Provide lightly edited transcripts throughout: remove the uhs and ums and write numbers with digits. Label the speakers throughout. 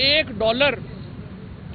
Speaker 1: $1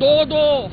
Speaker 1: 2-2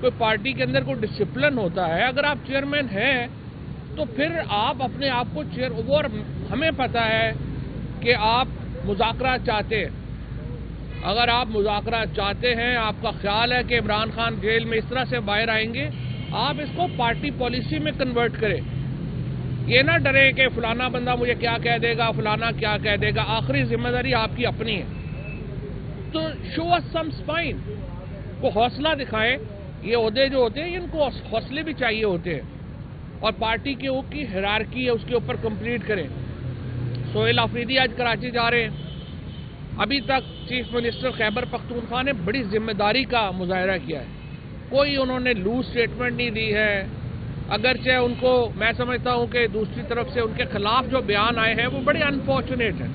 Speaker 1: کوئی پارٹی کے اندر کوئی ڈسپلن ہوتا ہے. اگر آپ چیئرمین ہیں تو پھر آپ اپنے آپ کو اور ہمیں پتہ ہے کہ آپ مذاکرات چاہتے ہیں. اگر آپ مذاکرات چاہتے ہیں, آپ کا خیال ہے کہ عمران خان جیل میں اس طرح سے باہر آئیں گے, آپ اس کو پارٹی پالیسی میں کنورٹ کریں. یہ نہ ڈریں کہ فلانا بندہ مجھے کیا کہہ دے گا, فلانا کیا کہہ دے گا. آخری ذمہ داری آپ کی اپنی ہے. تو شو اس سم اسپائن, کو حوصلہ دکھائیں. یہ عہدے جو ہوتے ہیں ان کو حوصلے بھی چاہیے ہوتے ہیں, اور پارٹی کے کی ہیرارکی ہے اس کے اوپر کمپلیٹ کریں. سہیل آفریدی آج کراچی جا رہے ہیں. ابھی تک چیف منسٹر خیبر پختونخوا نے بڑی ذمہ داری کا مظاہرہ کیا ہے. کوئی انہوں نے لوز سٹیٹمنٹ نہیں دی ہے. اگرچہ ان کو میں سمجھتا ہوں کہ دوسری طرف سے ان کے خلاف جو بیان آئے ہیں وہ بڑے انفارچونیٹ ہیں,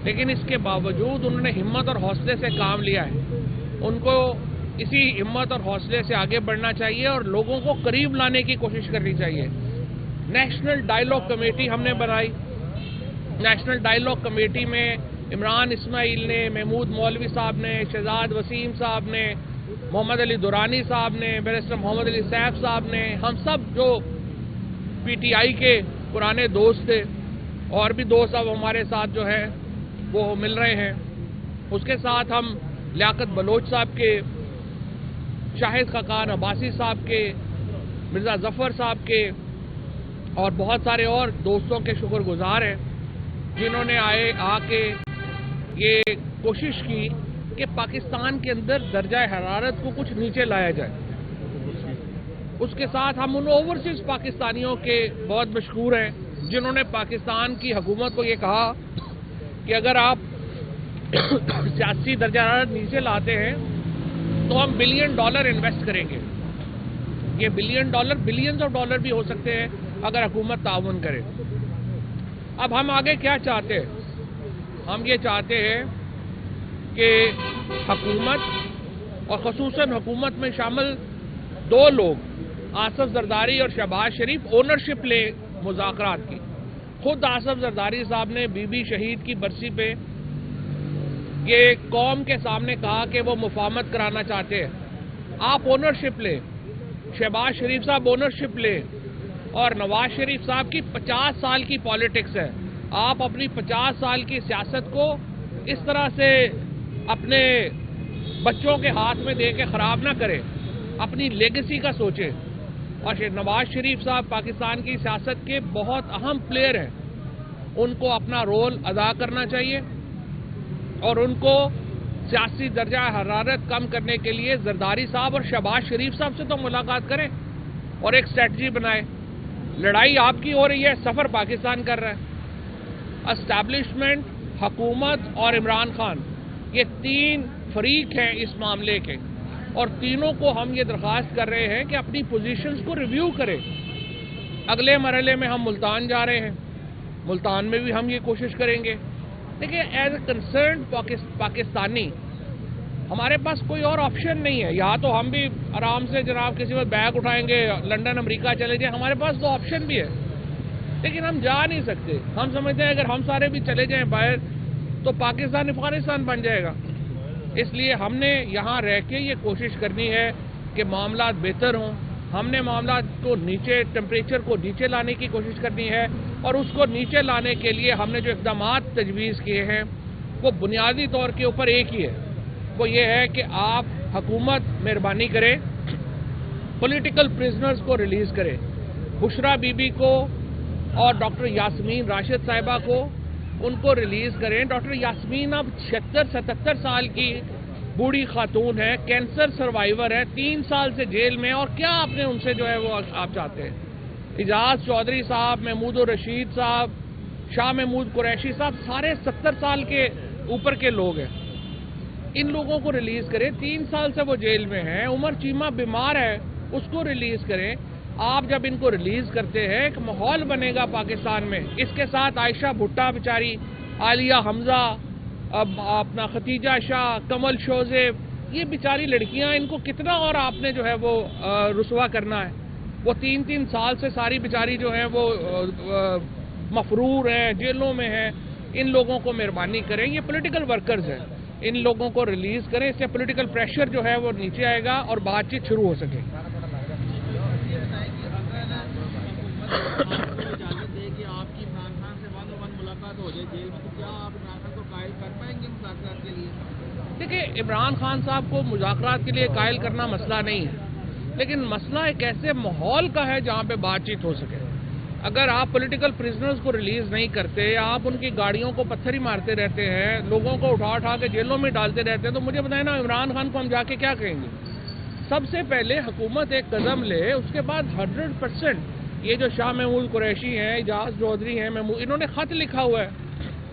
Speaker 1: لیکن اس کے باوجود انہوں نے ہمت اور حوصلے سے کام لیا ہے. ان کو اسی ہمت اور حوصلے سے آگے بڑھنا چاہیے اور لوگوں کو قریب لانے کی کوشش کرنی چاہیے. نیشنل ڈائیلاگ کمیٹی ہم نے بنائی. نیشنل ڈائیلاگ کمیٹی میں عمران اسماعیل نے, محمود مولوی صاحب نے, شہزاد وسیم صاحب نے, محمد علی دورانی صاحب نے, بیرسٹر محمد علی صاحب صاحب نے, ہم سب جو پی ٹی آئی کے پرانے دوست تھے, اور بھی دوست اب ہمارے ساتھ جو ہے وہ مل رہے ہیں. اس کے ساتھ ہم لیاقت بلوچ صاحب کے, شاہد خاقان عباسی صاحب کے, مرزا ظفر صاحب کے, اور بہت سارے اور دوستوں کے شکر گزار ہیں جنہوں نے آ کے یہ کوشش کی کہ پاکستان کے اندر درجہ حرارت کو کچھ نیچے لایا جائے. اس کے ساتھ ہم ان اوورسیز پاکستانیوں کے بہت مشکور ہیں جنہوں نے پاکستان کی حکومت کو یہ کہا کہ اگر آپ سیاسی درجہ حرارت نیچے لاتے ہیں تو ہم $1 بلین انویسٹ کریں گے. یہ بلینز آف ڈالر بھی ہو سکتے ہیں اگر حکومت تعاون کرے. اب ہم آگے کیا چاہتے ہیں؟ ہم یہ چاہتے ہیں کہ حکومت, اور خصوصاً حکومت میں شامل 2 لوگ, آصف زرداری اور شہباز شریف, اونرشپ لیں مذاکرات کی. خود آصف زرداری صاحب نے بی بی شہید کی برسی پہ یہ قوم کے سامنے کہا کہ وہ مفاہمت کرانا چاہتے ہیں. آپ اونرشپ لیں, شہباز شریف صاحب اونرشپ لیں, اور نواز شریف صاحب کی 50 سال کی پالیٹکس ہے. آپ اپنی 50 سال کی سیاست کو اس طرح سے اپنے بچوں کے ہاتھ میں دے کے خراب نہ کریں, اپنی لیگیسی کا سوچیں. اور نواز شریف صاحب پاکستان کی سیاست کے بہت اہم پلیئر ہیں, ان کو اپنا رول ادا کرنا چاہیے, اور ان کو سیاسی درجہ حرارت کم کرنے کے لیے زرداری صاحب اور شہباز شریف صاحب سے تو ملاقات کریں اور ایک اسٹریٹجی بنائیں. لڑائی آپ کی ہو رہی ہے, سفر پاکستان کر رہا ہے. اسٹیبلشمنٹ, حکومت اور عمران خان, یہ 3 فریق ہیں اس معاملے کے, اور تینوں کو ہم یہ درخواست کر رہے ہیں کہ اپنی پوزیشنز کو ریویو کریں. اگلے مرحلے میں ہم ملتان جا رہے ہیں, ملتان میں بھی ہم یہ کوشش کریں گے. دیکھیں, ایز اے کنسرنڈ پاکستانی ہمارے پاس کوئی اور آپشن نہیں ہے. یا تو ہم بھی آرام سے جناب کسی وقت بیگ اٹھائیں گے, لنڈن امریکہ چلے جائیں, ہمارے پاس تو آپشن بھی ہے, لیکن ہم جا نہیں سکتے. ہم سمجھتے ہیں اگر ہم سارے بھی چلے جائیں باہر تو پاکستان افغانستان بن جائے گا. اس لیے ہم نے یہاں رہ کے یہ کوشش کرنی ہے کہ معاملات بہتر ہوں. ہم نے معاملات کو نیچے, ٹیمپریچر کو نیچے لانے کی کوشش کرنی ہے, اور اس کو نیچے لانے کے لیے ہم نے جو اقدامات تجویز کیے ہیں وہ بنیادی طور کے اوپر ایک ہی ہے. وہ یہ ہے کہ آپ حکومت مہربانی کرے, پولیٹیکل پرزنرز کو ریلیز کرے. بشرا بی بی کو اور ڈاکٹر یاسمین راشد صاحبہ کو, ان کو ریلیز کریں. ڈاکٹر یاسمین اب 76-77 سال کی بوڑھی خاتون ہے, کینسر سروائیور ہے, 3 سال سے جیل میں, اور کیا آپ نے ان سے جو ہے وہ آپ چاہتے ہیں؟ اعجاز چودھری صاحب, محمود الرشید صاحب, شاہ محمود قریشی صاحب, سارے 70 سال کے اوپر کے لوگ ہیں. ان لوگوں کو ریلیز کریں. 3 سال سے وہ جیل میں ہیں. عمر چیمہ بیمار ہے, اس کو ریلیز کریں. آپ جب ان کو ریلیز کرتے ہیں ایک ماحول بنے گا پاکستان میں. اس کے ساتھ عائشہ بھٹا بیچاری, عالیہ حمزہ, اپنا ختیجہ شاہ, کمل شوزیب, یہ بیچاری لڑکیاں, ان کو کتنا اور آپ نے جو ہے وہ رسوا کرنا ہے؟ وہ 3 سال سے ساری بیچاری جو ہیں وہ مفرور ہیں, جیلوں میں ہیں. ان لوگوں کو مہربانی کریں, یہ پولیٹیکل ورکرز ہیں, ان لوگوں کو ریلیز کریں. اس سے پولیٹیکل پریشر جو ہے وہ نیچے آئے گا اور بات چیت شروع ہو سکے.
Speaker 2: آپ کو اجازت دے کہ آپ کی عمران خان سے 1-on-1 ملاقات ہو جائے جیل میں، تو کیا آپ عمران خان کو قائل کر پائیں گے مذاکرات کے لیے؟
Speaker 1: دیکھیں، عمران خان صاحب کو مذاکرات کے لیے قائل کرنا مسئلہ نہیں ہے، لیکن مسئلہ ایک ایسے ماحول کا ہے جہاں پہ بات چیت ہو سکے۔ اگر آپ پولیٹیکل پرزنرز کو ریلیز نہیں کرتے، آپ ان کی گاڑیوں کو پتھر ہی مارتے رہتے ہیں، لوگوں کو اٹھا کے جیلوں میں ڈالتے رہتے ہیں، تو مجھے بتائیں نا عمران خان کو ہم جا کے کیا کہیں گے؟ سب سے پہلے حکومت ایک قدم لے، اس کے بعد 100% یہ جو شاہ محمود قریشی ہیں، اجاز چودھری ہیں، انہوں نے خط لکھا ہوا ہے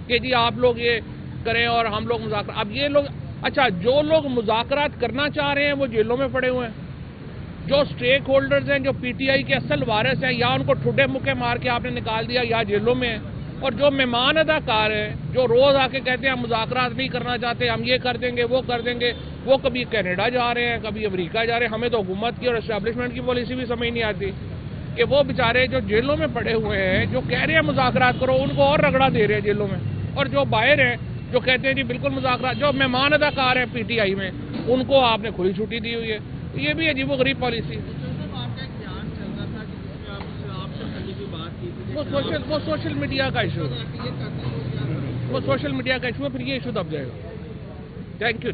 Speaker 1: کہ جی آپ لوگ یہ کریں اور ہم لوگ مذاکرات۔ اب یہ لوگ، اچھا جو لوگ مذاکرات کرنا چاہ رہے ہیں وہ جیلوں میں پڑے ہوئے ہیں، جو سٹیک ہولڈرز ہیں، جو پی ٹی آئی کے اصل وارث ہیں، یا ان کو ٹھڈے مکے مار کے آپ نے نکال دیا یا جیلوں میں ہیں، اور جو مہمان اداکار ہیں، جو روز آ کے کہتے ہیں ہم مذاکرات نہیں کرنا چاہتے، ہم یہ کر دیں گے وہ کر دیں گے، وہ کبھی کینیڈا جا رہے ہیں، کبھی امریکہ جا رہے ہیں۔ ہمیں تو حکومت کی اور اسٹیبلشمنٹ کی پالیسی بھی سمجھ نہیں آتی کہ وہ بیچارے جو جیلوں میں پڑے ہوئے ہیں، جو کہہ رہے ہیں مذاکرات کرو، ان کو اور رگڑا دے رہے ہیں جیلوں میں، اور جو باہر ہیں جو کہتے ہیں جی بالکل مذاکرات، جو مہمان اداکار ہیں پی ٹی آئی میں، ان کو آپ نے کھلی چھٹی دی ہوئی ہے۔ یہ بھی عجیب و غریب پالیسی ہے۔ وہ سوشل میڈیا کا ایشو ہے، وہ سوشل میڈیا کا ایشو ہے، پھر یہ ایشو دب جائے گا۔ Thank you.